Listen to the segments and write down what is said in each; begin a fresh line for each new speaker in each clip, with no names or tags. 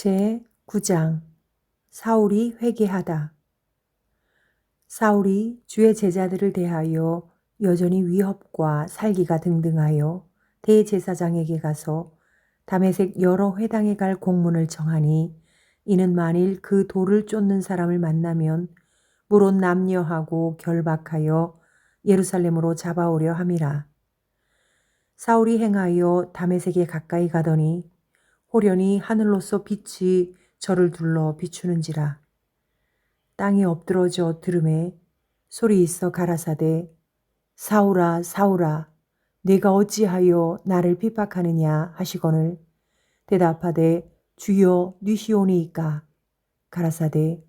제9장 사울이 회개하다. 사울이 주의 제자들을 대하여 여전히 위협과 살기가 등등하여 대제사장에게 가서 다메섹 여러 회당에 갈 공문을 청하니 이는 만일 그 돌을 쫓는 사람을 만나면 물론 남녀하고 결박하여 예루살렘으로 잡아오려 함이라. 사울이 행하여 다메섹에 가까이 가더니 호련히 하늘로서 빛이 저를 둘러 비추는지라. 땅이 엎드러져 들음에 소리 있어 가라사대 사울아 사울아 네가 어찌하여 나를 핍박하느냐 하시거늘 대답하되 주여 뉘시오니이까 가라사대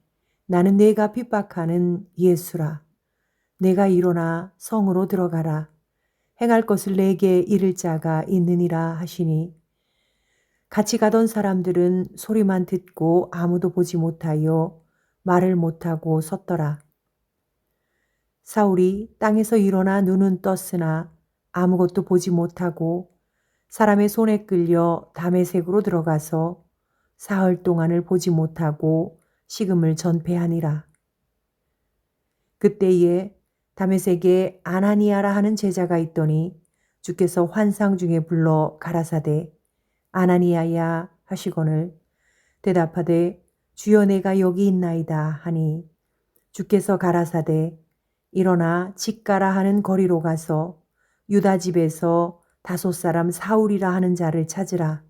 나는 네가 핍박하는 예수라. 내가 일어나 성으로 들어가라. 행할 것을 내게 이를 자가 있느니라 하시니 같이 가던 사람들은 소리만 듣고 아무도 보지 못하여 말을 못하고 섰더라. 사울이 땅에서 일어나 눈은 떴으나 아무것도 보지 못하고 사람의 손에 끌려 다메섹으로 들어가서 사흘 동안을 보지 못하고 식음을 전폐하니라. 그때에 다메섹에 아나니아라 하는 제자가 있더니 주께서 환상 중에 불러 가라사대 아나니아야 하시거늘 대답하되 주여 내가 여기 있나이다 하니 주께서 가라사대 일어나 직가라 하는 거리로 가서 유다 집에서 5 사람 사울이라 하는 자를 찾으라.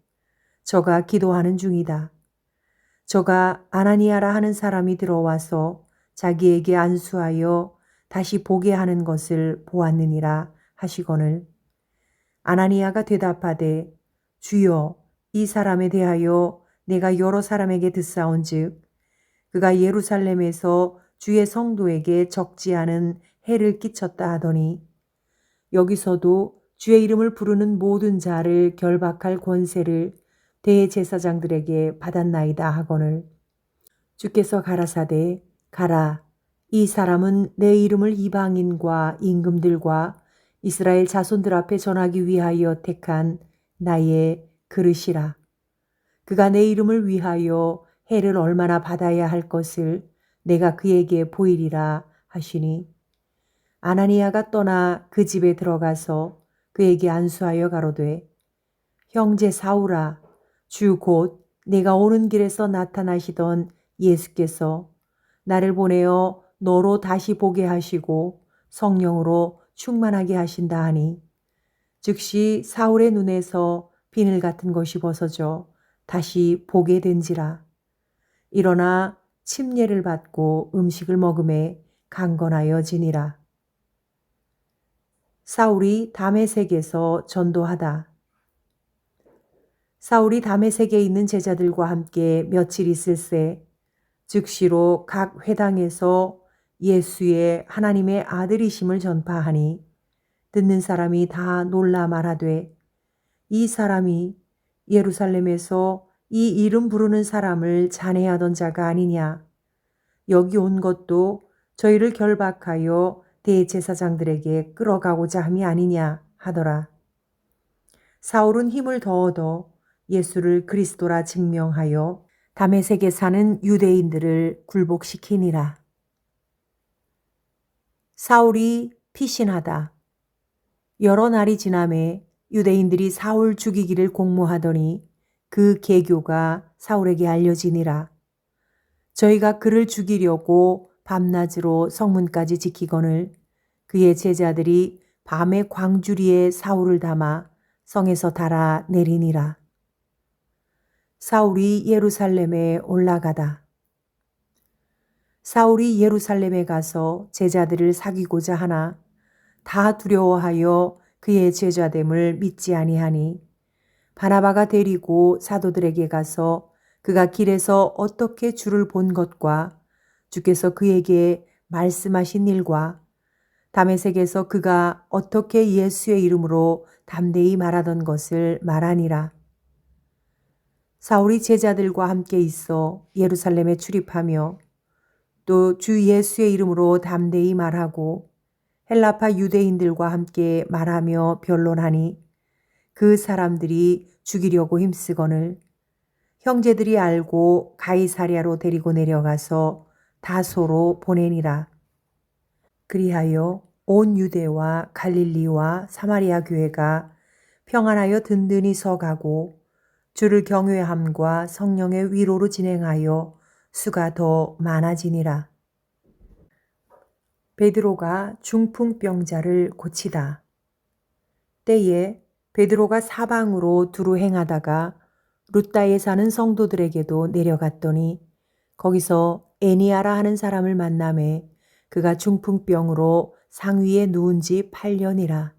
저가 기도하는 중이다. 저가 아나니아라 하는 사람이 들어와서 자기에게 안수하여 다시 보게 하는 것을 보았느니라 하시거늘 아나니아가 대답하되 주여 이 사람에 대하여 내가 여러 사람에게 듣사온즉 그가 예루살렘에서 주의 성도에게 적지 않은 해를 끼쳤다 하더니 여기서도 주의 이름을 부르는 모든 자를 결박할 권세를 대제사장들에게 받았나이다 하거늘 주께서 가라사대 가라 이 사람은 내 이름을 이방인과 임금들과 이스라엘 자손들 앞에 전하기 위하여 택한 나의 그릇이라. 그가 내 이름을 위하여 해를 얼마나 받아야 할 것을 내가 그에게 보이리라 하시니 아나니아가 떠나 그 집에 들어가서 그에게 안수하여 가로되 형제 사울아 주 곧 내가 오는 길에서 나타나시던 예수께서 나를 보내어 너로 다시 보게 하시고 성령으로 충만하게 하신다 하니 즉시 사울의 눈에서 비늘 같은 것이 벗어져 다시 보게 된지라. 일어나 침례를 받고 음식을 먹음에 강건하여지니라. 사울이 다메섹에서 전도하다. 사울이 다메섹에 있는 제자들과 함께 며칠 있을새 즉시로 각 회당에서 예수의 하나님의 아들이심을 전파하니 듣는 사람이 다 놀라 말하되 이 사람이 예루살렘에서 이 이름 부르는 사람을 잔해하던 자가 아니냐. 여기 온 것도 저희를 결박하여 대제사장들에게 끌어가고자 함이 아니냐 하더라. 사울은 힘을 더 얻어 예수를 그리스도라 증명하여 다메섹에 사는 유대인들을 굴복시키니라. 사울이 피신하다. 여러 날이 지남에 유대인들이 사울 죽이기를 공모하더니 그 계교가 사울에게 알려지니라. 저희가 그를 죽이려고 밤낮으로 성문까지 지키거늘 그의 제자들이 밤에 광주리에 사울을 담아 성에서 달아 내리니라. 사울이 예루살렘에 올라가다. 사울이 예루살렘에 가서 제자들을 사귀고자 하나 다 두려워하여 그의 제자됨을 믿지 아니하니 바나바가 데리고 사도들에게 가서 그가 길에서 어떻게 주를 본 것과 주께서 그에게 말씀하신 일과 다메섹에서 그가 어떻게 예수의 이름으로 담대히 말하던 것을 말하니라. 사울이 제자들과 함께 있어 예루살렘에 출입하며 또 주 예수의 이름으로 담대히 말하고 헬라파 유대인들과 함께 말하며 변론하니 그 사람들이 죽이려고 힘쓰거늘 형제들이 알고 가이사랴로 데리고 내려가서 다소로 보내니라. 그리하여 온 유대와 갈릴리와 사마리아 교회가 평안하여 든든히 서가고 주를 경외함과 성령의 위로로 진행하여 수가 더 많아지니라. 베드로가 중풍병자를 고치다. 때에 베드로가 사방으로 두루 행하다가 룻다에 사는 성도들에게도 내려갔더니 거기서 애니아라 하는 사람을 만나매 그가 중풍병으로 상위에 누운 지 8년이라.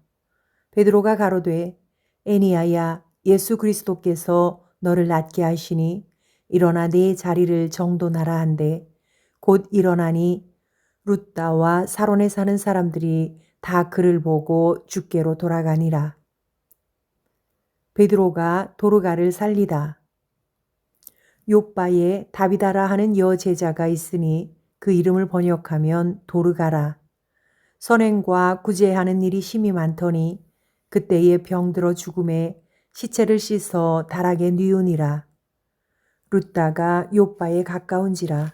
베드로가 가로되 애니아야, 예수 그리스도께서 너를 낫게 하시니 일어나 네 자리를 정돈하라 한데 곧 일어나니 룻다와 사론에 사는 사람들이 다 그를 보고 주께로 돌아가니라. 베드로가 도르가를 살리다. 욥바에 다비다라 하는 여제자가 있으니 그 이름을 번역하면 도르가라. 선행과 구제하는 일이 심히 많더니 그때에 병들어 죽음에 시체를 씻어 다락에 뉘우니라. 룻다가 욥바에 가까운지라.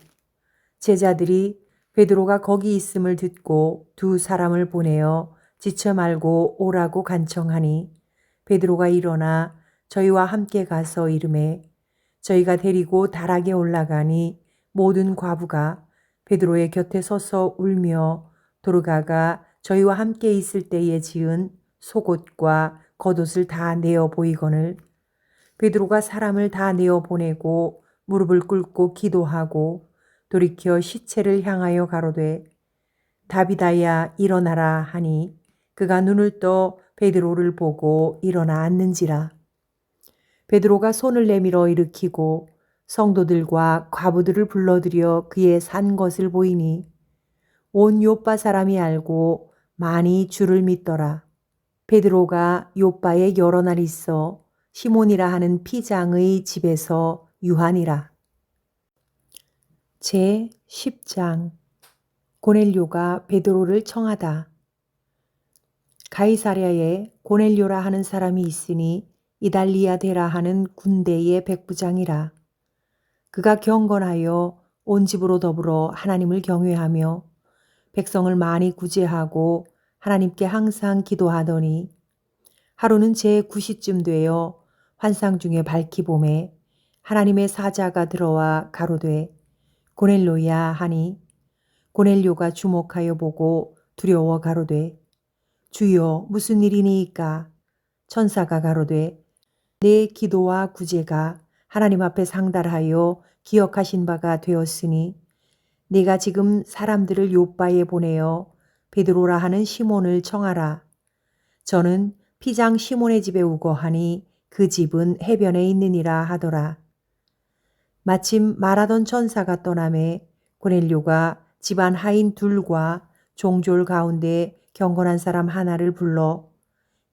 제자들이 베드로가 거기 있음을 듣고 두 사람을 보내어 지쳐 말고 오라고 간청하니 베드로가 일어나 저희와 함께 가서 이르매 저희가 데리고 다락에 올라가니 모든 과부가 베드로의 곁에 서서 울며 도르가가 저희와 함께 있을 때에 지은 속옷과 겉옷을 다 내어 보이거늘 베드로가 사람을 다 내어 보내고 무릎을 꿇고 기도하고 돌이켜 시체를 향하여 가로되 다비다야 일어나라 하니 그가 눈을 떠 베드로를 보고 일어나 앉는지라. 베드로가 손을 내밀어 일으키고 성도들과 과부들을 불러들여 그의 산 것을 보이니 온 요빠 사람이 알고 많이 주를 믿더라. 베드로가 요빠에 여러 날 있어 시몬이라 하는 피장의 집에서 유하니라. 제 10장 고넬료가 베드로를 청하다. 가이사랴에 고넬료라 하는 사람이 있으니 이달리아 데라 하는 군대의 백부장이라. 그가 경건하여 온 집으로 더불어 하나님을 경외하며 백성을 많이 구제하고 하나님께 항상 기도하더니 하루는 제9시쯤 되어 환상 중에 밝히 봄에 하나님의 사자가 들어와 가로되 고넬료야 하니 고넬료가 주목하여 보고 두려워 가로되 주여 무슨 일이니이까. 천사가 가로되 내 기도와 구제가 하나님 앞에 상달하여 기억하신 바가 되었으니 네가 지금 사람들을 요바에 보내어 베드로라 하는 시몬을 청하라. 저는 피장 시몬의 집에 우거하니 그 집은 해변에 있느니라 하더라. 마침 말하던 천사가 떠나매 고넬료가 집안 하인 둘과 종졸 가운데 경건한 사람 하나를 불러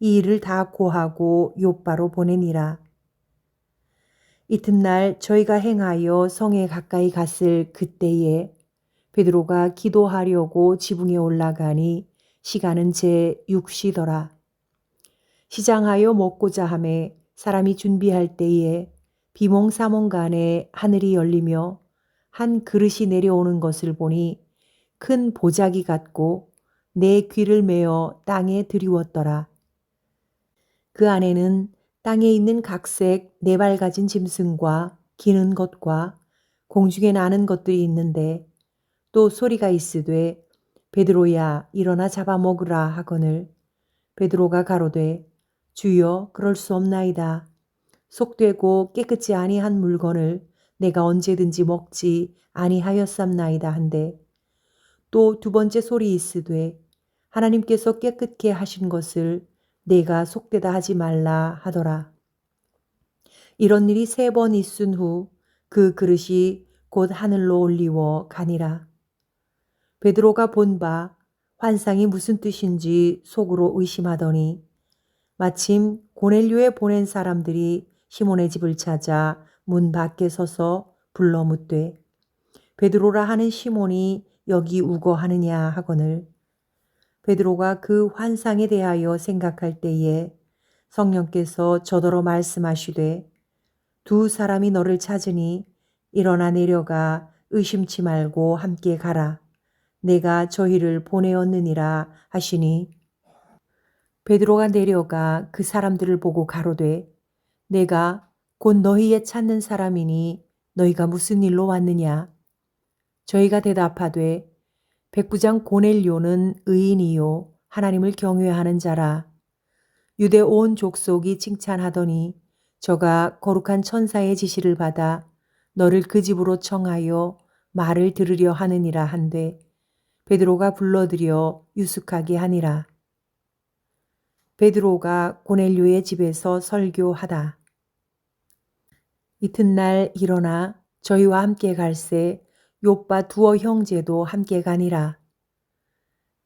이 일을 다 고하고 요바로 보내니라. 이튿날 저희가 행하여 성에 가까이 갔을 그때에 베드로가 기도하려고 지붕에 올라가니 시간은 제6시더라. 시장하여 먹고자 하매 사람이 준비할 때에 비몽사몽간에 하늘이 열리며 한 그릇이 내려오는 것을 보니 큰 보자기 같고 내 귀를 메어 땅에 들이웠더라. 그 안에는 땅에 있는 각색 4발 가진 짐승과 기는 것과 공중에 나는 것들이 있는데 또 소리가 있으되 베드로야 일어나 잡아먹으라 하거늘 베드로가 가로되 주여 그럴 수 없나이다. 속되고 깨끗이 아니한 물건을 내가 언제든지 먹지 아니하였삼나이다 한데 또 두 번째 소리 있으되 하나님께서 깨끗게 하신 것을 내가 속되다 하지 말라 하더라. 이런 일이 3번 있은 후 그 그릇이 곧 하늘로 올리워 가니라. 베드로가 본 바 환상이 무슨 뜻인지 속으로 의심하더니 마침 고넬료에 보낸 사람들이 시몬의 집을 찾아 문 밖에 서서 불러 묻되 베드로라 하는 시몬이 여기 우거하느냐 하거늘 베드로가 그 환상에 대하여 생각할 때에 성령께서 저더러 말씀하시되 두 사람이 너를 찾으니 일어나 내려가 의심치 말고 함께 가라. 내가 저희를 보내었느니라 하시니 베드로가 내려가 그 사람들을 보고 가로되 내가 곧 너희의 찾는 사람이니 너희가 무슨 일로 왔느냐? 저희가 대답하되 백부장 고넬료는 의인이요 하나님을 경외하는 자라. 유대 온 족속이 칭찬하더니 저가 거룩한 천사의 지시를 받아 너를 그 집으로 청하여 말을 들으려 하느니라 한데 베드로가 불러들여 유숙하게 하니라. 베드로가 고넬료의 집에서 설교하다. 이튿날 일어나 저희와 함께 갈새 욥바 두어 형제도 함께 가니라.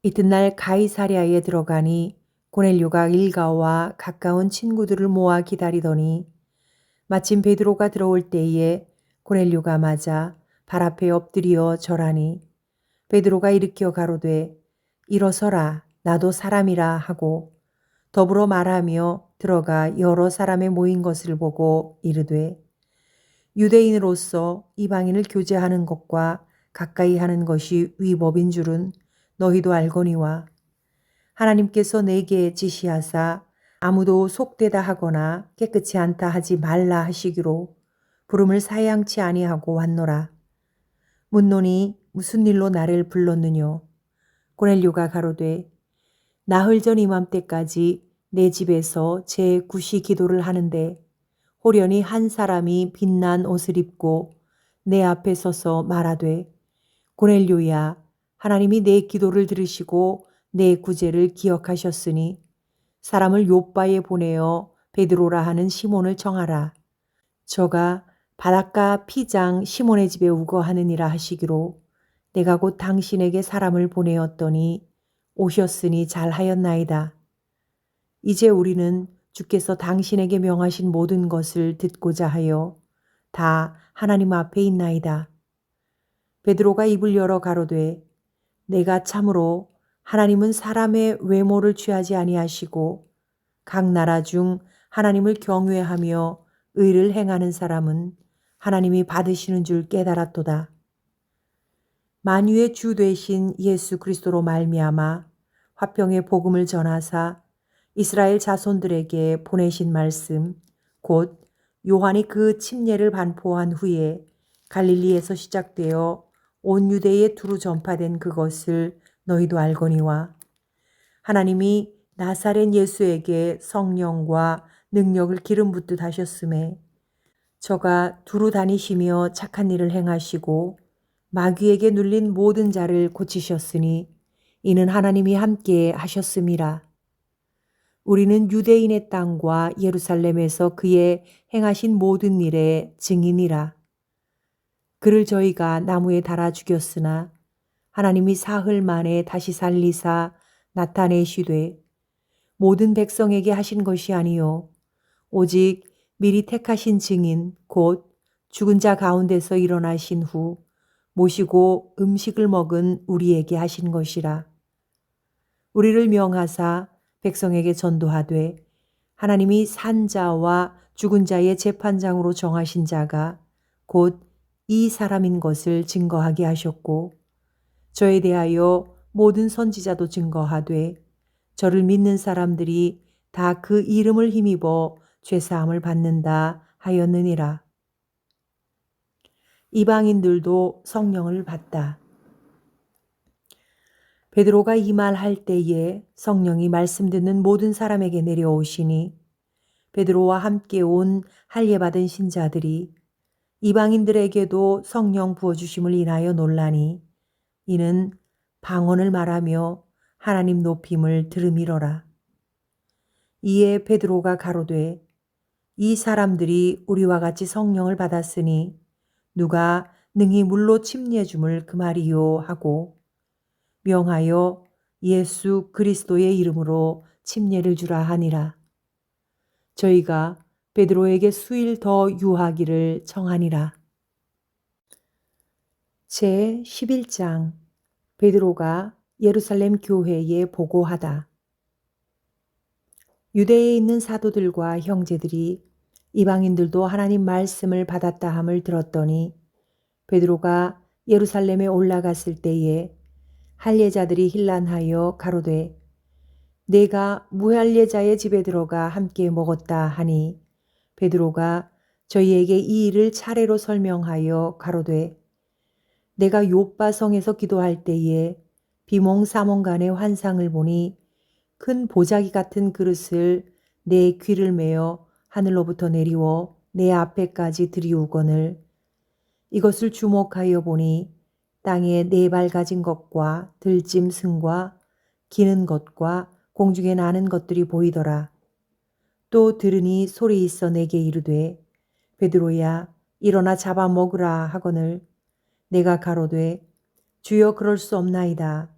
이튿날 가이사랴에 들어가니 고넬료가 일가와 가까운 친구들을 모아 기다리더니 마침 베드로가 들어올 때에 고넬료가 맞아 발 앞에 엎드려 절하니 베드로가 일으켜 가로되 일어서라 나도 사람이라 하고 더불어 말하며 들어가 여러 사람의 모인 것을 보고 이르되 유대인으로서 이방인을 교제하는 것과 가까이 하는 것이 위법인 줄은 너희도 알거니와 하나님께서 내게 지시하사 아무도 속되다 하거나 깨끗이 않다 하지 말라 하시기로 부름을 사양치 아니하고 왔노라. 묻노니 무슨 일로 나를 불렀느뇨? 고넬료가 가로되 나흘 전 이맘때까지 내 집에서 제 구시 기도를 하는데 호련히 한 사람이 빛난 옷을 입고 내 앞에 서서 말하되 고넬료야 하나님이 내 기도를 들으시고 내 구제를 기억하셨으니 사람을 욥바에 보내어 베드로라 하는 시몬을 청하라. 저가 바닷가 피장 시몬의 집에 우거하느니라 하시기로 내가 곧 당신에게 사람을 보내었더니 오셨으니 잘하였나이다. 이제 우리는 주께서 당신에게 명하신 모든 것을 듣고자 하여 다 하나님 앞에 있나이다. 베드로가 입을 열어 가로되 내가 참으로 하나님은 사람의 외모를 취하지 아니하시고 각 나라 중 하나님을 경외하며 의를 행하는 사람은 하나님이 받으시는 줄 깨달았도다. 만유의 주 되신 예수 그리스도로 말미암아 화평의 복음을 전하사 이스라엘 자손들에게 보내신 말씀 곧 요한이 그 침례를 반포한 후에 갈릴리에서 시작되어 온 유대에 두루 전파된 그것을 너희도 알거니와 하나님이 나사렛 예수에게 성령과 능력을 기름 붓듯 하셨음에 저가 두루 다니시며 착한 일을 행하시고 마귀에게 눌린 모든 자를 고치셨으니 이는 하나님이 함께 하셨음이라. 우리는 유대인의 땅과 예루살렘에서 그의 행하신 모든 일의 증인이라. 그를 저희가 나무에 달아 죽였으나 하나님이 사흘 만에 다시 살리사 나타내시되 모든 백성에게 하신 것이 아니요 오직 미리 택하신 증인 곧 죽은 자 가운데서 일어나신 후 모시고 음식을 먹은 우리에게 하신 것이라. 우리를 명하사 백성에게 전도하되 하나님이 산 자와 죽은 자의 재판장으로 정하신 자가 곧 이 사람인 것을 증거하게 하셨고 저에 대하여 모든 선지자도 증거하되 저를 믿는 사람들이 다 그 이름을 힘입어 죄사함을 받는다 하였느니라. 이방인들도 성령을 받다. 베드로가 이 말 할 때에 성령이 말씀 듣는 모든 사람에게 내려오시니 베드로와 함께 온 할례 받은 신자들이 이방인들에게도 성령 부어주심을 인하여 놀라니 이는 방언을 말하며 하나님 높임을 들음이러라. 이에 베드로가 가로되 이 사람들이 우리와 같이 성령을 받았으니 누가 능히 물로 침례 줌을 그 말이요 하고 명하여 예수 그리스도의 이름으로 침례를 주라 하니라. 저희가 베드로에게 수일 더 유하기를 청하니라. 제 11장 베드로가 예루살렘 교회에 보고하다. 유대에 있는 사도들과 형제들이 이방인들도 하나님 말씀을 받았다 함을 들었더니 베드로가 예루살렘에 올라갔을 때에 할례자들이 hil란하여 가로되 내가 무할례자의 집에 들어가 함께 먹었다 하니 베드로가 저희에게 이 일을 차례로 설명하여 가로되 내가 요빠 성에서 기도할 때에 비몽사몽간의 환상을 보니 큰 보자기 같은 그릇을 내 귀를 메어 하늘로부터 내리워 내 앞에까지 들이우거늘 이것을 주목하여 보니 땅에 네 발 가진 것과 들짐승과 기는 것과 공중에 나는 것들이 보이더라. 또 들으니 소리 있어 내게 이르되 베드로야 일어나 잡아먹으라 하거늘 내가 가로되 주여 그럴 수 없나이다.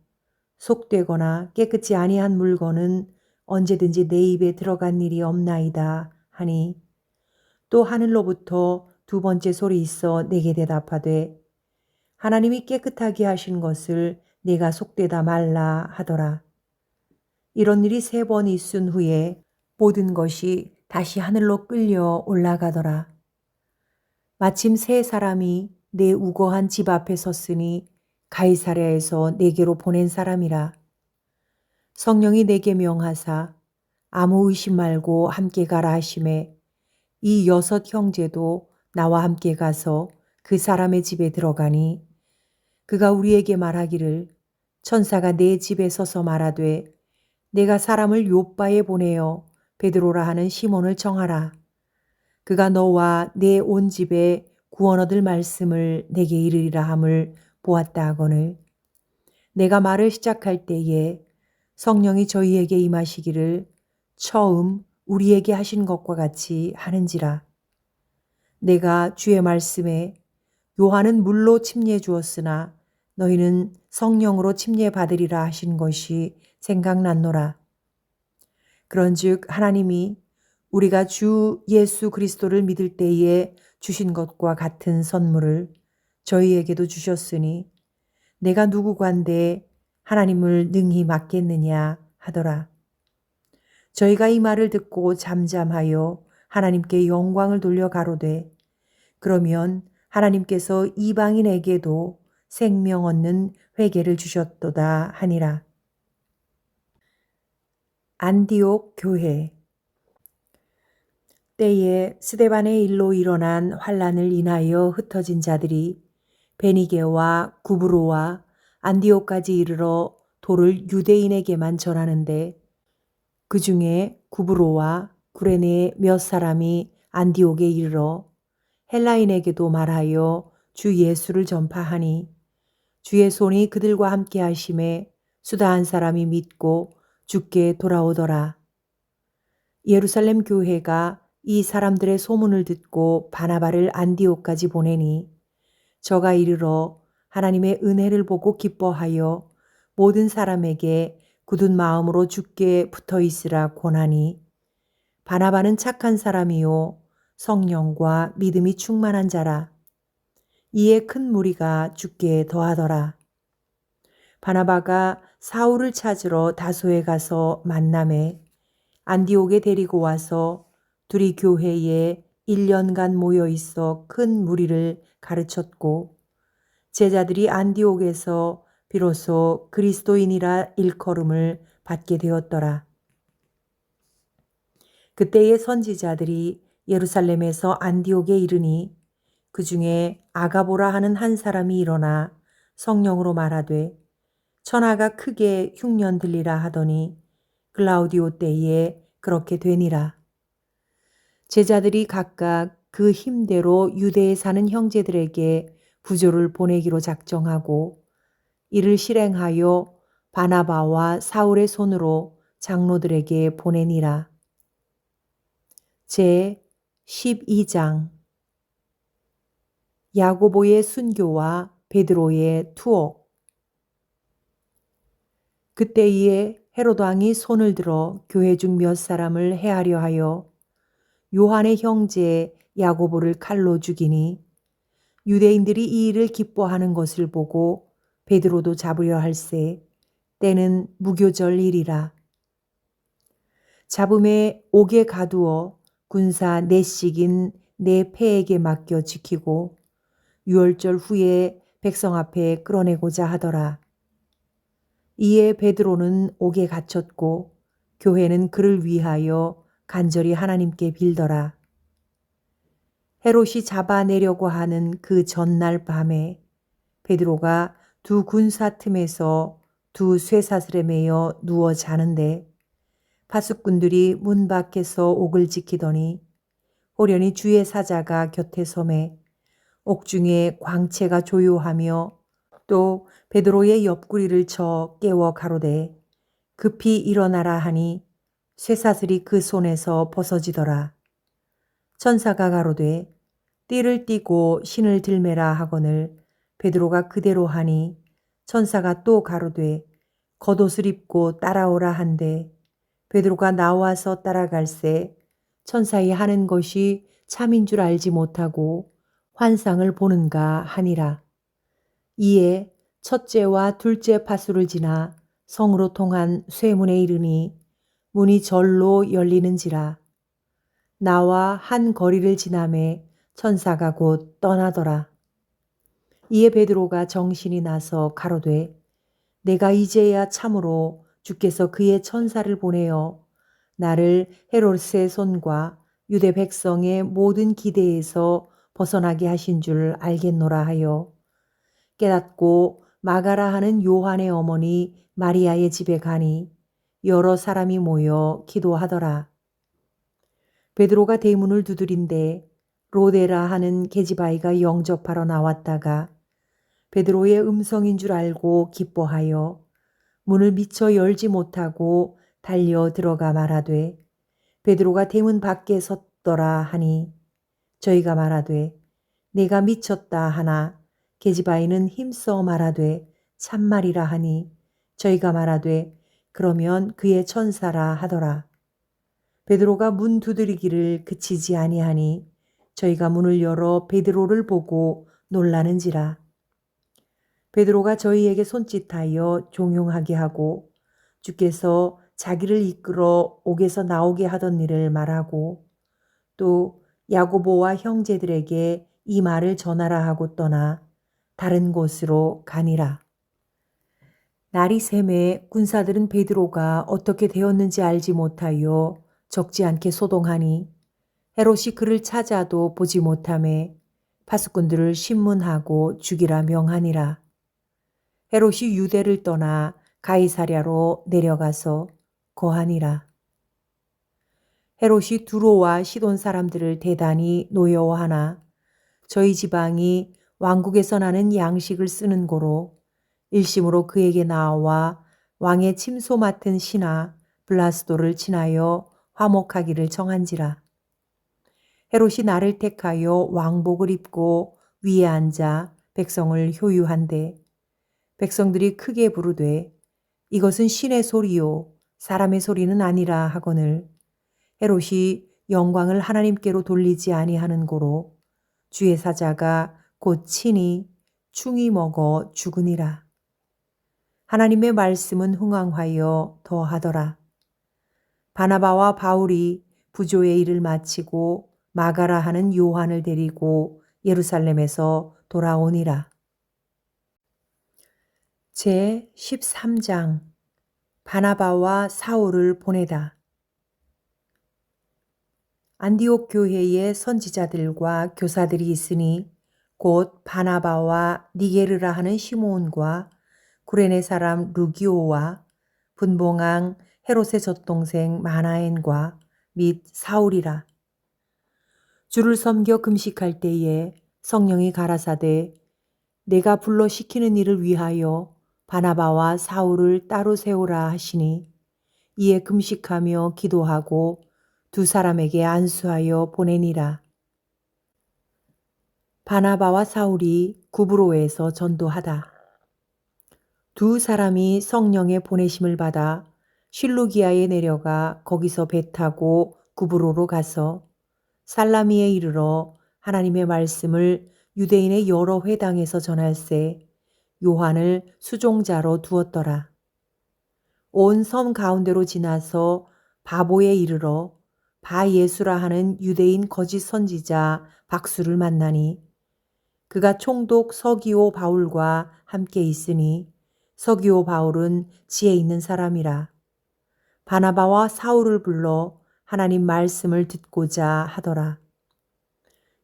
속되거나 깨끗이 아니한 물건은 언제든지 내 입에 들어간 일이 없나이다 하니 또 하늘로부터 두 번째 소리 있어 내게 대답하되 하나님이 깨끗하게 하신 것을 내가 속되다 말라 하더라. 이런 일이 3번 있은 후에 모든 것이 다시 하늘로 끌려 올라가더라. 마침 3사람이 내 우거한 집 앞에 섰으니 가이사랴에서 내게로 보낸 사람이라. 성령이 내게 명하사 아무 의심 말고 함께 가라 하심에 이 6 형제도 나와 함께 가서 그 사람의 집에 들어가니 그가 우리에게 말하기를 천사가 내 집에 서서 말하되 내가 사람을 요빠에 보내어 베드로라 하는 시몬을 정하라. 그가 너와 내 온 집에 구원 얻을 말씀을 내게 이르리라 함을 보았다 하거늘 내가 말을 시작할 때에 성령이 저희에게 임하시기를 처음 우리에게 하신 것과 같이 하는지라. 내가 주의 말씀에 요한은 물로 침례 주었으나 너희는 성령으로 침례 받으리라 하신 것이 생각났노라. 그런즉 하나님이 우리가 주 예수 그리스도를 믿을 때에 주신 것과 같은 선물을 저희에게도 주셨으니 내가 누구관데 하나님을 능히 맡겠느냐 하더라. 저희가 이 말을 듣고 잠잠하여 하나님께 영광을 돌려 가로되 그러면 하나님께서 이방인에게도 생명 얻는 회개를 주셨도다 하니라. 안디옥 교회. 때에 스데반의 일로 일어난 환란을 인하여 흩어진 자들이 베니게와 구브로와 안디옥까지 이르러 도를 유대인에게만 전하는데 그 중에 구브로와 구레네의 몇 사람이 안디옥에 이르러 헬라인에게도 말하여 주 예수를 전파하니 주의 손이 그들과 함께 하심에 수다 한 사람이 믿고 주께 돌아오더라. 예루살렘 교회가 이 사람들의 소문을 듣고 바나바를 안디옥까지 보내니 저가 이르러 하나님의 은혜를 보고 기뻐하여 모든 사람에게 굳은 마음으로 주께 붙어 있으라 권하니 바나바는 착한 사람이요 성령과 믿음이 충만한 자라. 이에 큰 무리가 주께 더하더라. 바나바가 사울을 찾으러 다소에 가서 만남에 안디옥에 데리고 와서 둘이 교회에 1년간 모여 있어 큰 무리를 가르쳤고 제자들이 안디옥에서 비로소 그리스도인이라 일컬음을 받게 되었더라. 그때의 선지자들이 예루살렘에서 안디옥에 이르니 그 중에 아가보라 하는 한 사람이 일어나 성령으로 말하되 천하가 크게 흉년 들리라 하더니 글라우디오 때에 그렇게 되니라. 제자들이 각각 그 힘대로 유대에 사는 형제들에게 부조를 보내기로 작정하고 이를 실행하여 바나바와 사울의 손으로 장로들에게 보내니라. 제 12장 야고보의 순교와 베드로의 투옥. 그때에 헤롯 왕이 손을 들어 교회 중 몇 사람을 해하려 하여 요한의 형제 야고보를 칼로 죽이니 유대인들이 이 일을 기뻐하는 것을 보고 베드로도 잡으려 할세 때는 무교절 일이라. 잡음에 옥에 가두어 군사 넷씩인 내 패에게 맡겨 지키고 유월절 후에 백성 앞에 끌어내고자 하더라. 이에 베드로는 옥에 갇혔고 교회는 그를 위하여 간절히 하나님께 빌더라. 헤롯이 잡아내려고 하는 그 전날 밤에 베드로가 두 군사 틈에서 두 쇠사슬에 매여 누워 자는데 파수꾼들이 문 밖에서 옥을 지키더니 호련히 주의 사자가 곁에 서매 옥중에 광채가 조요하며 또 베드로의 옆구리를 쳐 깨워 가로되 급히 일어나라 하니 쇠사슬이 그 손에서 벗어지더라. 천사가 가로되 띠를 띠고 신을 들매라 하거늘 베드로가 그대로 하니 천사가 또 가로되 겉옷을 입고 따라오라 한데 베드로가 나와서 따라갈새 천사의 하는 것이 참인 줄 알지 못하고 환상을 보는가 하니라. 이에 첫째와 둘째 파수를 지나 성으로 통한 쇠문에 이르니 문이 절로 열리는지라. 나와 한 거리를 지나매 천사가 곧 떠나더라. 이에 베드로가 정신이 나서 가로되 내가 이제야 참으로 주께서 그의 천사를 보내어 나를 헤롯의 손과 유대 백성의 모든 기대에서 벗어나게 하신 줄 알겠노라 하여 깨닫고 마가라 하는 요한의 어머니 마리아의 집에 가니 여러 사람이 모여 기도하더라. 베드로가 대문을 두드린데 로데라 하는 계집아이가 영접하러 나왔다가 베드로의 음성인 줄 알고 기뻐하여 문을 미처 열지 못하고 달려 들어가 말하되 베드로가 대문 밖에 섰더라 하니 저희가 말하되 내가 미쳤다 하나 계집아이는 힘써 말하되 참말이라 하니 저희가 말하되 그러면 그의 천사라 하더라. 베드로가 문 두드리기를 그치지 아니하니 저희가 문을 열어 베드로를 보고 놀라는지라. 베드로가 저희에게 손짓하여 종용하게 하고 주께서 자기를 이끌어 옥에서 나오게 하던 일을 말하고 또 야고보와 형제들에게 이 말을 전하라 하고 떠나 다른 곳으로 가니라. 날이 새매 군사들은 베드로가 어떻게 되었는지 알지 못하여 적지 않게 소동하니 헤롯이 그를 찾아도 보지 못하매 파수꾼들을 신문하고 죽이라 명하니라. 헤롯이 유대를 떠나 가이사랴로 내려가서 거하니라. 헤롯이 두로와 시돈 사람들을 대단히 노여워하나 저희 지방이 왕국에서 나는 양식을 쓰는 고로 일심으로 그에게 나와 왕의 침소 맡은 신하 블라스도를 친하여 화목하기를 정한지라. 헤롯이 나를 택하여 왕복을 입고 위에 앉아 백성을 효유한데 백성들이 크게 부르되 이것은 신의 소리요 사람의 소리는 아니라 하거늘 헤롯이 영광을 하나님께로 돌리지 아니하는 고로 주의 사자가 곧 친히 충이 먹어 죽으니라. 하나님의 말씀은 흥왕하여 더하더라. 바나바와 바울이 부조의 일을 마치고 마가라 하는 요한을 데리고 예루살렘에서 돌아오니라. 제 13장 바나바와 사울을 보내다. 안디옥 교회에 선지자들과 교사들이 있으니 곧 바나바와 니게르라 하는 시몬과 구레네 사람 루기오와 분봉왕 헤롯의 젖동생 마나엔과 및 사울이라. 주를 섬겨 금식할 때에 성령이 가라사대 내가 불러 시키는 일을 위하여 바나바와 사울을 따로 세우라 하시니 이에 금식하며 기도하고 두 사람에게 안수하여 보내니라. 바나바와 사울이 구브로에서 전도하다. 두 사람이 성령의 보내심을 받아 실루기아에 내려가 거기서 배 타고 구브로로 가서 살라미에 이르러 하나님의 말씀을 유대인의 여러 회당에서 전할세 요한을 수종자로 두었더라. 온 섬 가운데로 지나서 바보에 이르러 바예수라 하는 유대인 거짓 선지자 박수를 만나니 그가 총독 서기오 바울과 함께 있으니 서기오 바울은 지혜 있는 사람이라. 바나바와 사울을 불러 하나님 말씀을 듣고자 하더라.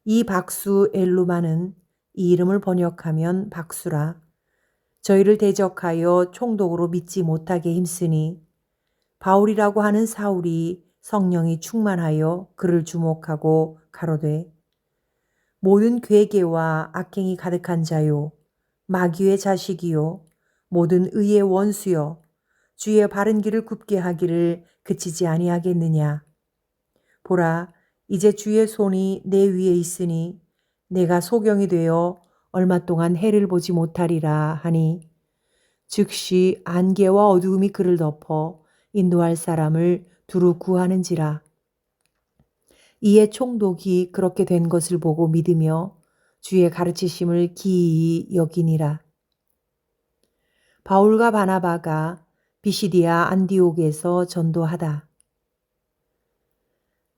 이 박수 엘루마는 이 이름을 번역하면 박수라. 저희를 대적하여 총독으로 믿지 못하게 힘쓰니 바울이라고 하는 사울이 성령이 충만하여 그를 주목하고 가로되 모든 괴계와 악행이 가득한 자요 마귀의 자식이요 모든 의의 원수요 주의 바른 길을 굽게 하기를 그치지 아니하겠느냐. 보라 이제 주의 손이 내 위에 있으니 내가 소경이 되어 얼마 동안 해를 보지 못하리라 하니 즉시 안개와 어두움이 그를 덮어 인도할 사람을 두루 구하는지라. 이에 총독이 그렇게 된 것을 보고 믿으며 주의 가르치심을 기이히 여기니라. 바울과 바나바가 비시디아 안디옥에서 전도하다.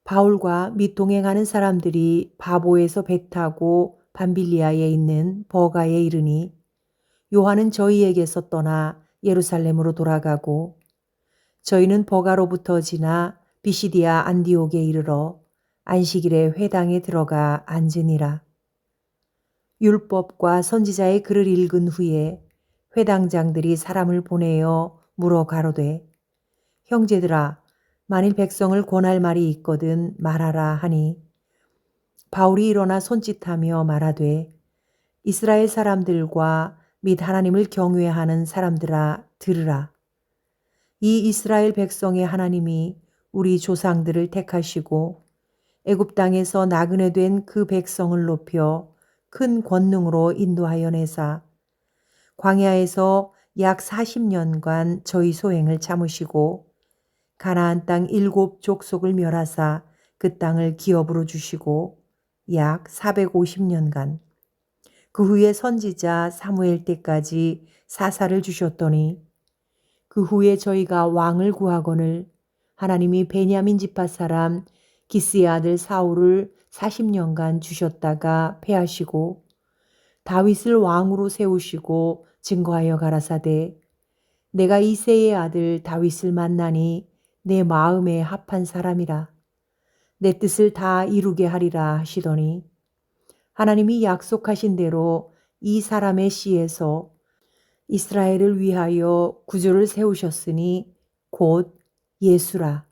바울과 및 동행하는 사람들이 바보에서 배 타고 밤빌리아에 있는 버가에 이르니 요한은 저희에게서 떠나 예루살렘으로 돌아가고 저희는 버가로부터 지나 비시디아 안디옥에 이르러 안식일에 회당에 들어가 앉으니라. 율법과 선지자의 글을 읽은 후에 회당장들이 사람을 보내어 물어 가로되 형제들아 만일 백성을 권할 말이 있거든 말하라 하니 바울이 일어나 손짓하며 말하되 이스라엘 사람들과 및 하나님을 경외하는 사람들아 들으라. 이 이스라엘 백성의 하나님이 우리 조상들을 택하시고 애굽 땅에서 나그네 된 그 백성을 높여 큰 권능으로 인도하여 내사 광야에서 약 40년간 저희 소행을 참으시고 가나안 땅 7 족속을 멸하사 그 땅을 기업으로 주시고 약 450년간 그 후에 선지자 사무엘 때까지 사사를 주셨더니 그 후에 저희가 왕을 구하거늘 하나님이 베냐민 지파 사람 기스의 아들 사울을 40년간 주셨다가 패하시고 다윗을 왕으로 세우시고 증거하여 가라사대 내가 이새의 아들 다윗을 만나니 내 마음에 합한 사람이라 내 뜻을 다 이루게 하리라 하시더니 하나님이 약속하신 대로 이 사람의 씨에서 이스라엘을 위하여 구주를 세우셨으니 곧 예수라.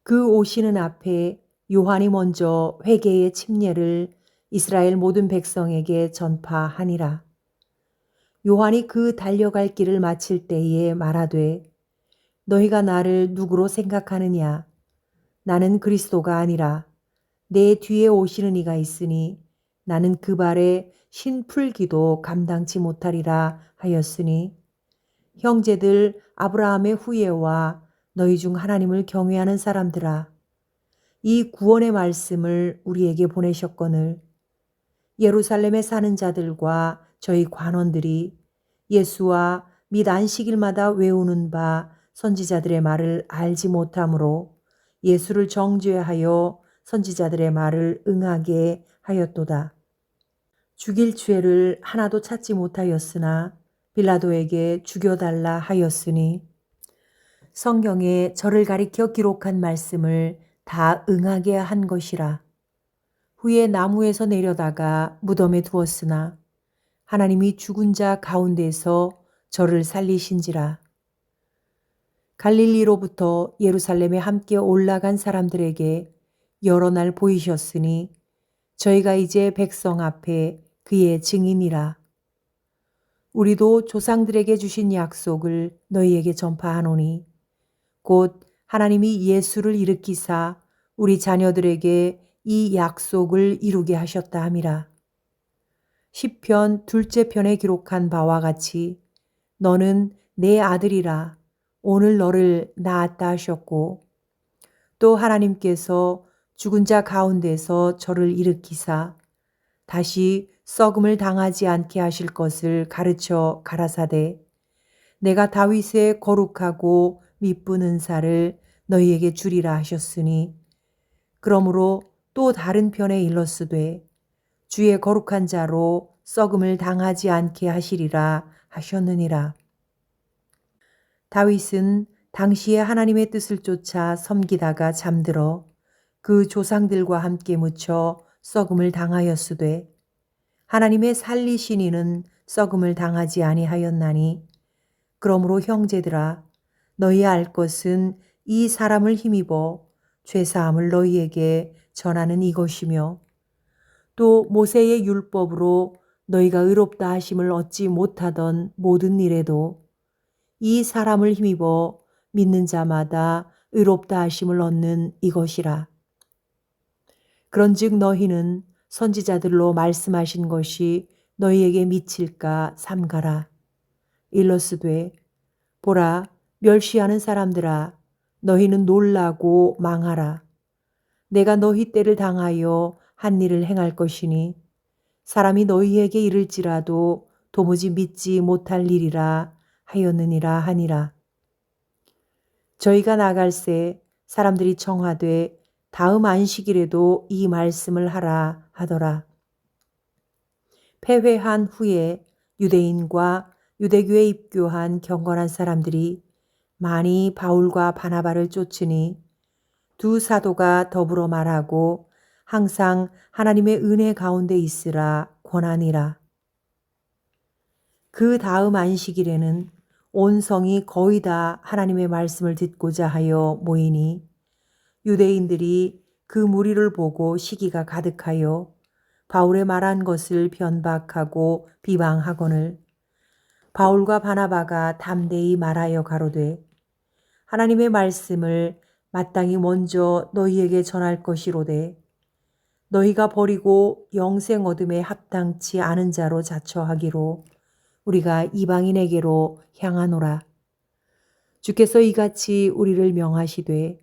그 오시는 앞에 요한이 먼저 회개의 침례를 이스라엘 모든 백성에게 전파하니라. 요한이 그 달려갈 길을 마칠 때에 말하되 너희가 나를 누구로 생각하느냐? 나는 그리스도가 아니라 내 뒤에 오시는 이가 있으니 나는 그 발에 신풀기도 감당치 못하리라 하였으니 형제들 아브라함의 후예와 너희 중 하나님을 경외하는 사람들아 이 구원의 말씀을 우리에게 보내셨거늘 예루살렘에 사는 자들과 저희 관원들이 예수와 및 안식일마다 외우는 바 선지자들의 말을 알지 못하므로 예수를 정죄하여 선지자들의 말을 응하게 하였도다. 죽일 죄를 하나도 찾지 못하였으나 빌라도에게 죽여달라 하였으니 성경에 저를 가리켜 기록한 말씀을 다 응하게 한 것이라. 후에 나무에서 내려다가 무덤에 두었으나 하나님이 죽은 자 가운데서 저를 살리신지라. 갈릴리로부터 예루살렘에 함께 올라간 사람들에게 여러 날 보이셨으니 저희가 이제 백성 앞에 그의 증인이라. 우리도 조상들에게 주신 약속을 너희에게 전파하노니 곧 하나님이 예수를 일으키사 우리 자녀들에게 이 약속을 이루게 하셨다 함이라. 시편 둘째 편에 기록한 바와 같이 너는 내 아들이라 오늘 너를 낳았다 하셨고 또 하나님께서 죽은 자 가운데서 저를 일으키사 다시 썩음을 당하지 않게 하실 것을 가르쳐 가라사대 내가 다윗의 거룩하고 미쁜 은사를 너희에게 주리라 하셨으니 그러므로 또 다른 편에 일렀으되 주의 거룩한 자로 썩음을 당하지 않게 하시리라 하셨느니라. 다윗은 당시에 하나님의 뜻을 쫓아 섬기다가 잠들어 그 조상들과 함께 묻혀 썩음을 당하였으되 하나님의 살리신 이는 썩음을 당하지 아니하였나니 그러므로 형제들아 너희 알 것은 이 사람을 힘입어 죄사함을 너희에게 전하는 이것이며 또 모세의 율법으로 너희가 의롭다 하심을 얻지 못하던 모든 일에도 이 사람을 힘입어 믿는 자마다 의롭다 하심을 얻는 이것이라. 그런즉 너희는 선지자들로 말씀하신 것이 너희에게 미칠까 삼가라. 일러스되 보라 멸시하는 사람들아 너희는 놀라고 망하라. 내가 너희 때를 당하여 한 일을 행할 것이니 사람이 너희에게 이를지라도 도무지 믿지 못할 일이라 하였느니라 하니라. 저희가 나갈새 사람들이 청하되 다음 안식일에도 이 말씀을 하라 하더라. 패회한 후에 유대인과 유대교에 입교한 경건한 사람들이 많이 바울과 바나바를 쫓으니 두 사도가 더불어 말하고 항상 하나님의 은혜 가운데 있으라 권하니라. 그 다음 안식일에는 온 성이 거의 다 하나님의 말씀을 듣고자 하여 모이니 유대인들이 그 무리를 보고 시기가 가득하여 바울의 말한 것을 변박하고 비방하거늘 바울과 바나바가 담대히 말하여 가로되 하나님의 말씀을 마땅히 먼저 너희에게 전할 것이로되 너희가 버리고 영생 얻음에 합당치 않은 자로 자처하기로 우리가 이방인에게로 향하노라. 주께서 이같이 우리를 명하시되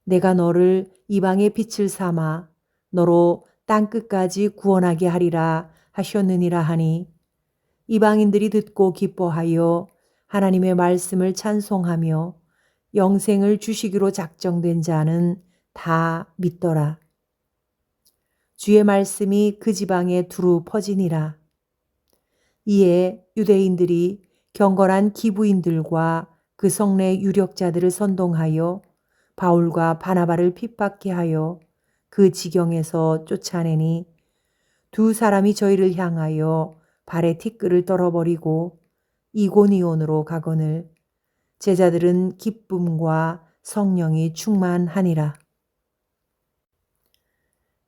내가 너를 이방의 빛을 삼아 너로 땅끝까지 구원하게 하리라 하셨느니라 하니 이방인들이 듣고 기뻐하여 하나님의 말씀을 찬송하며 영생을 주시기로 작정된 자는 다 믿더라. 주의 말씀이 그 지방에 두루 퍼지니라. 이에 유대인들이 경건한 기부인들과 그 성내 유력자들을 선동하여 바울과 바나바를 핍박케 하여 그 지경에서 쫓아내니 두 사람이 저희를 향하여 발에 티끌을 떨어버리고 이고니온으로 가거늘 제자들은 기쁨과 성령이 충만하니라.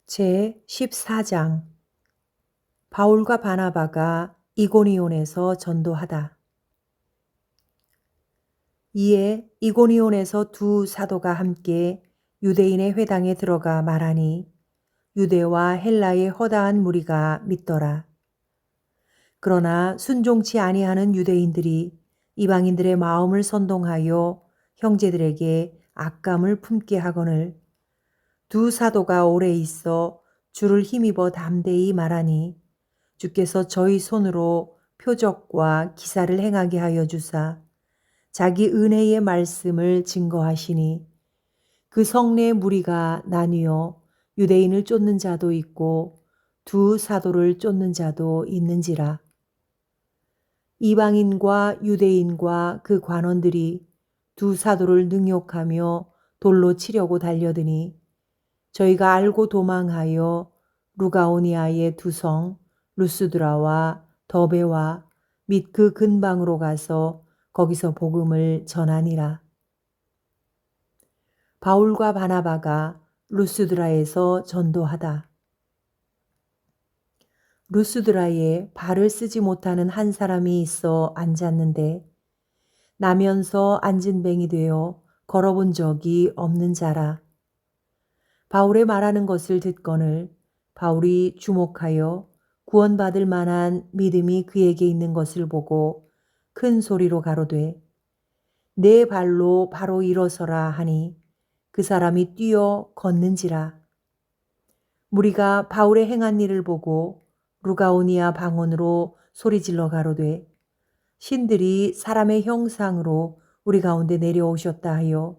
제 14장 바울과 바나바가 이고니온에서 전도하다. 이에 이고니온에서 두 사도가 함께 유대인의 회당에 들어가 말하니 유대와 헬라의 허다한 무리가 믿더라. 그러나 순종치 아니하는 유대인들이 이방인들의 마음을 선동하여 형제들에게 악감을 품게 하거늘 두 사도가 오래 있어 주를 힘입어 담대히 말하니 주께서 저희 손으로 표적과 기사를 행하게 하여 주사 자기 은혜의 말씀을 증거하시니 그 성내의 무리가 나뉘어 유대인을 쫓는 자도 있고 두 사도를 쫓는 자도 있는지라. 이방인과 유대인과 그 관원들이 두 사도를 능욕하며 돌로 치려고 달려드니 저희가 알고 도망하여 루가오니아의 두 성 루스드라와 더베와 및 그 근방으로 가서 거기서 복음을 전하니라. 바울과 바나바가 루스드라에서 전도하다. 루스드라에 발을 쓰지 못하는 한 사람이 있어 앉았는데 나면서 앉은 뱅이 되어 걸어본 적이 없는 자라. 바울의 말하는 것을 듣거늘 바울이 주목하여 구원받을 만한 믿음이 그에게 있는 것을 보고 큰 소리로 가로되 내 발로 바로 일어서라 하니 그 사람이 뛰어 걷는지라. 무리가 바울의 행한 일을 보고 루가오니아 방언으로 소리질러 가로되 신들이 사람의 형상으로 우리 가운데 내려오셨다 하여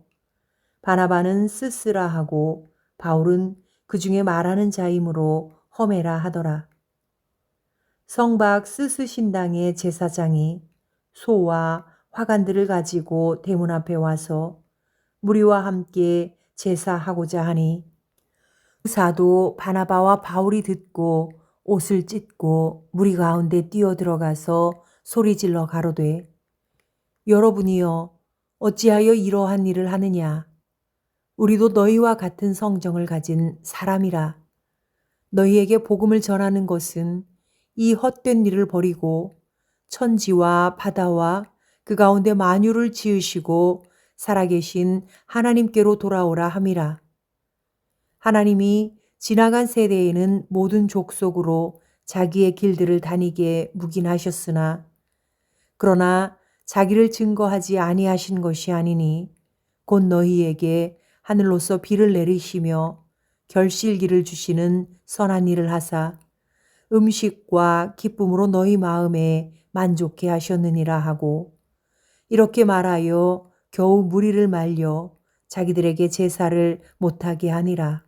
바나바는 스스라 하고 바울은 그 중에 말하는 자이므로 험해라 하더라. 성박 스스신당의 제사장이 소와 화관들을 가지고 대문 앞에 와서 무리와 함께 제사하고자 하니 사도 바나바와 바울이 듣고 옷을 찢고 무리 가운데 뛰어들어가서 소리질러 가로되 여러분이여 어찌하여 이러한 일을 하느냐. 우리도 너희와 같은 성정을 가진 사람이라. 너희에게 복음을 전하는 것은 이 헛된 일을 버리고 천지와 바다와 그 가운데 만유를 지으시고 살아계신 하나님께로 돌아오라 함이라. 하나님이 지나간 세대에는 모든 족속으로 자기의 길들을 다니게 묵인하셨으나 그러나 자기를 증거하지 아니하신 것이 아니니 곧 너희에게 하늘로서 비를 내리시며 결실기를 주시는 선한 일을 하사 음식과 기쁨으로 너희 마음에 만족해 하셨느니라 하고 이렇게 말하여 겨우 무리를 말려 자기들에게 제사를 못하게 하니라.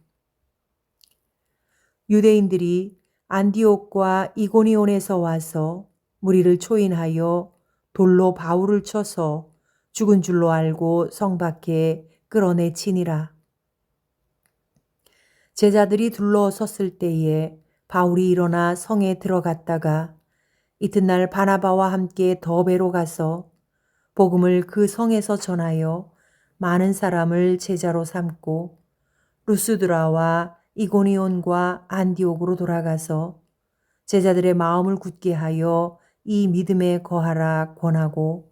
유대인들이 안디옥과 이고니온에서 와서 무리를 초인하여 돌로 바울을 쳐서 죽은 줄로 알고 성 밖에 끌어내치니라. 제자들이 둘러섰을 때에 바울이 일어나 성에 들어갔다가 이튿날 바나바와 함께 더베로 가서 복음을 그 성에서 전하여 많은 사람을 제자로 삼고 루스드라와 이고니온과 안디옥으로 돌아가서 제자들의 마음을 굳게 하여 이 믿음에 거하라 권하고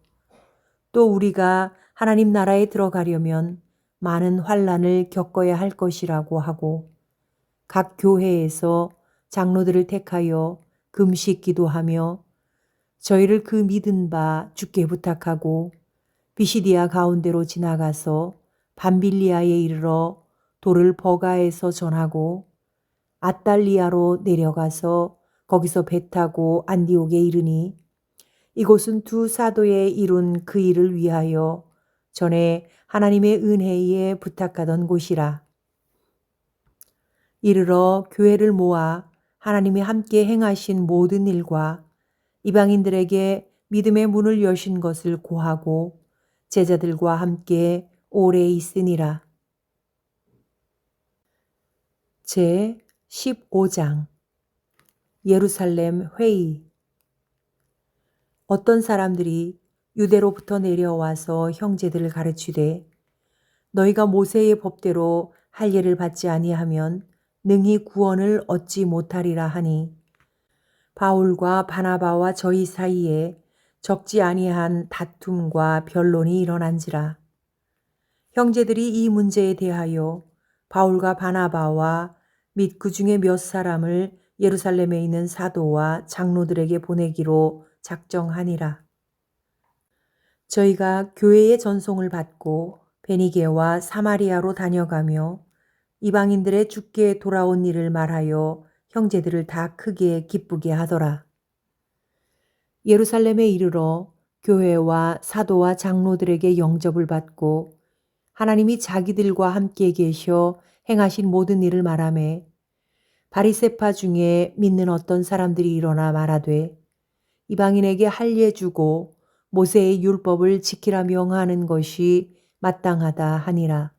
또 우리가 하나님 나라에 들어가려면 많은 환난을 겪어야 할 것이라고 하고 각 교회에서 장로들을 택하여 금식 기도하며 저희를 그 믿은 바 주께 부탁하고 비시디아 가운데로 지나가서 밤빌리아에 이르러 돌을 버가에서 전하고 아달리아로 내려가서 거기서 배 타고 안디옥에 이르니 이곳은 두 사도에 이룬 그 일을 위하여 전에 하나님의 은혜에 부탁하던 곳이라. 이르러 교회를 모아 하나님이 함께 행하신 모든 일과 이방인들에게 믿음의 문을 여신 것을 고하고 제자들과 함께 오래 있으니라. 제 15장 예루살렘 회의. 어떤 사람들이 유대로부터 내려와서 형제들을 가르치되 너희가 모세의 법대로 할례를 받지 아니하면 능히 구원을 얻지 못하리라 하니 바울과 바나바와 저희 사이에 적지 아니한 다툼과 변론이 일어난지라. 형제들이 이 문제에 대하여 바울과 바나바와 및 그 중에 몇 사람을 예루살렘에 있는 사도와 장로들에게 보내기로 작정하니라. 저희가 교회의 전송을 받고 베니게와 사마리아로 다녀가며 이방인들의 주께 돌아온 일을 말하여 형제들을 다 크게 기쁘게 하더라. 예루살렘에 이르러 교회와 사도와 장로들에게 영접을 받고 하나님이 자기들과 함께 계셔 행하신 모든 일을 말하매 바리새파 중에 믿는 어떤 사람들이 일어나 말하되 이방인에게 할례 주고 모세의 율법을 지키라 명하는 것이 마땅하다 하니라.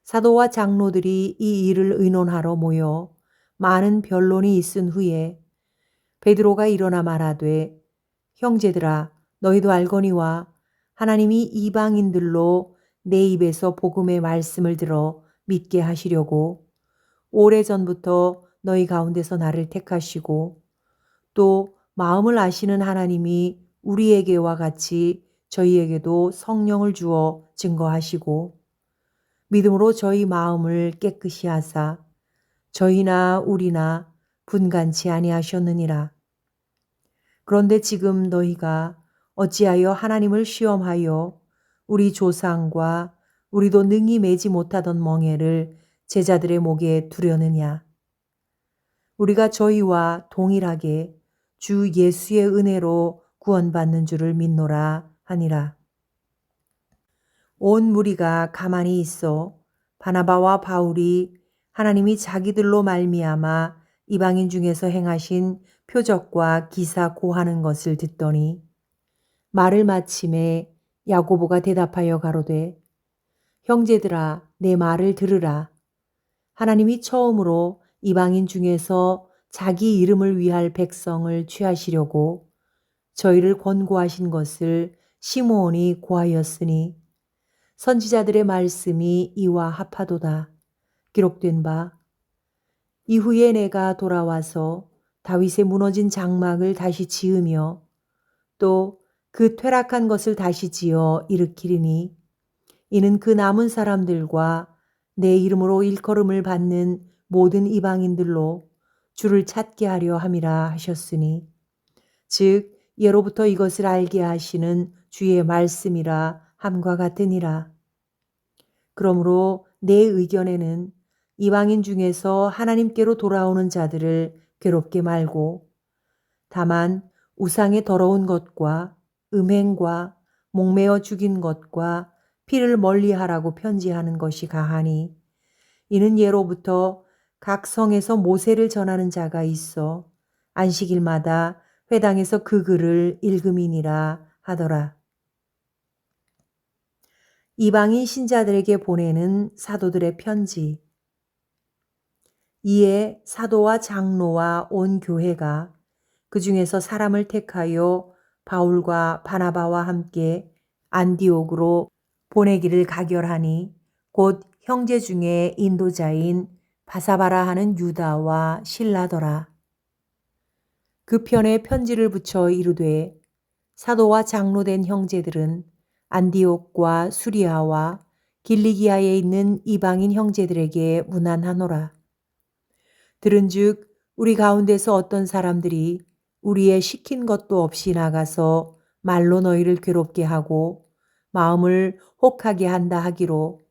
사도와 장로들이 이 일을 의논하러 모여 많은 변론이 있은 후에 베드로가 일어나 말하되 형제들아 너희도 알거니와 하나님이 이방인들로 내 입에서 복음의 말씀을 들어 믿게 하시려고 오래전부터 너희 가운데서 나를 택하시고 또 마음을 아시는 하나님이 우리에게와 같이 저희에게도 성령을 주어 증거하시고 믿음으로 저희 마음을 깨끗이 하사 저희나 우리나 분간치 아니하셨느니라. 그런데 지금 너희가 어찌하여 하나님을 시험하여 우리 조상과 우리도 능히 매지 못하던 멍에를 제자들의 목에 두려느냐. 우리가 저희와 동일하게 주 예수의 은혜로 구원받는 줄을 믿노라 하니라. 온 무리가 가만히 있어 바나바와 바울이 하나님이 자기들로 말미암아 이방인 중에서 행하신 표적과 기사 고하는 것을 듣더니 말을 마침에 야고보가 대답하여 가로되 형제들아 내 말을 들으라. 하나님이 처음으로 이방인 중에서 자기 이름을 위할 백성을 취하시려고 저희를 권고하신 것을 시므온이 고하였으니 선지자들의 말씀이 이와 합하도다. 기록된 바 이후에 내가 돌아와서 다윗의 무너진 장막을 다시 지으며 또 그 퇴락한 것을 다시 지어 일으키리니 이는 그 남은 사람들과 내 이름으로 일컬음을 받는 모든 이방인들로 주를 찾게 하려 함이라 하셨으니 즉 예로부터 이것을 알게 하시는 주의 말씀이라 함과 같으니라. 그러므로 내 의견에는 이방인 중에서 하나님께로 돌아오는 자들을 괴롭게 말고 다만 우상의 더러운 것과 음행과 목매어 죽인 것과 피를 멀리하라고 편지하는 것이 가하니 이는 예로부터 각 성에서 모세를 전하는 자가 있어 안식일마다 회당에서 그 글을 읽음이니라 하더라. 이방인 신자들에게 보내는 사도들의 편지. 이에 사도와 장로와 온 교회가 그 중에서 사람을 택하여 바울과 바나바와 함께 안디옥으로 보내기를 가결하니 곧 형제 중에 인도자인 바사바라 하는 유다와 실라더라. 그 편에 편지를 붙여 이르되 사도와 장로된 형제들은 안디옥과 수리아와 길리기아에 있는 이방인 형제들에게 문안하노라. 들은즉 우리 가운데서 어떤 사람들이 우리의 시킨 것도 없이 나가서 말로 너희를 괴롭게 하고 마음을 혹하게 한다 하기로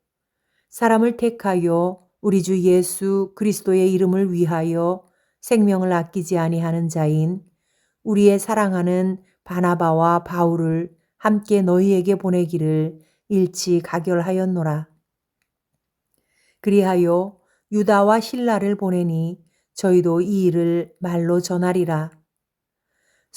사람을 택하여 우리 주 예수 그리스도의 이름을 위하여 생명을 아끼지 아니하는 자인 우리의 사랑하는 바나바와 바울을 함께 너희에게 보내기를 일치 가결하였노라. 그리하여 유다와 실라를 보내니 저희도 이 일을 말로 전하리라.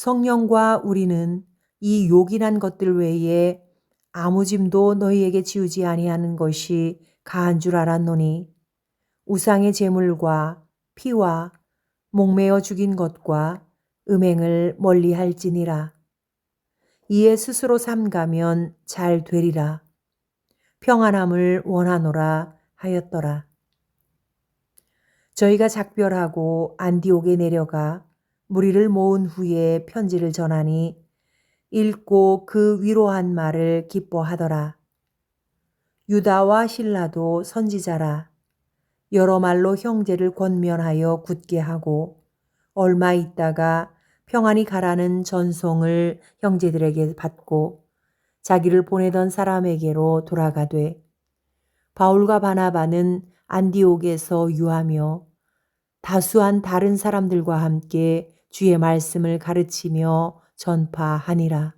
성령과 우리는 이 요긴한 것들 외에 아무 짐도 너희에게 지우지 아니하는 것이 가한 줄 알았노니 우상의 제물과 피와 목매어 죽인 것과 음행을 멀리할지니라. 이에 스스로 삼가면 잘 되리라. 평안함을 원하노라 하였더라. 저희가 작별하고 안디옥에 내려가 무리를 모은 후에 편지를 전하니 읽고 그 위로한 말을 기뻐하더라. 유다와 실라도 선지자라. 여러 말로 형제를 권면하여 굳게 하고 얼마 있다가 평안히 가라는 전송을 형제들에게 받고 자기를 보내던 사람에게로 돌아가되 바울과 바나바는 안디옥에서 유하며 다수한 다른 사람들과 함께 주의 말씀을 가르치며 전파하니라.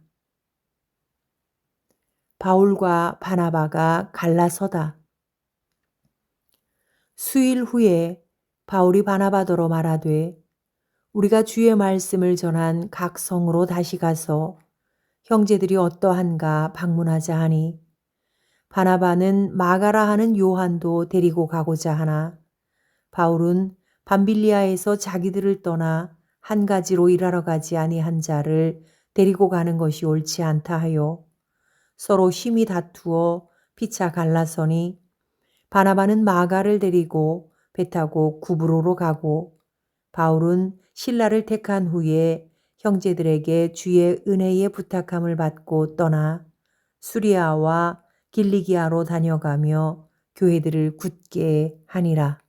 바울과 바나바가 갈라서다. 수일 후에 바울이 바나바더러 말하되 우리가 주의 말씀을 전한 각 성으로 다시 가서 형제들이 어떠한가 방문하자 하니 바나바는 마가라 하는 요한도 데리고 가고자 하나 바울은 밤빌리아에서 자기들을 떠나 한 가지로 일하러 가지 아니한 자를 데리고 가는 것이 옳지 않다 하여 서로 심히 다투어 피차 갈라서니 바나바는 마가를 데리고 배 타고 구브로로 가고 바울은 실라를 택한 후에 형제들에게 주의 은혜의 부탁함을 받고 떠나 수리아와 길리기아로 다녀가며 교회들을 굳게 하니라.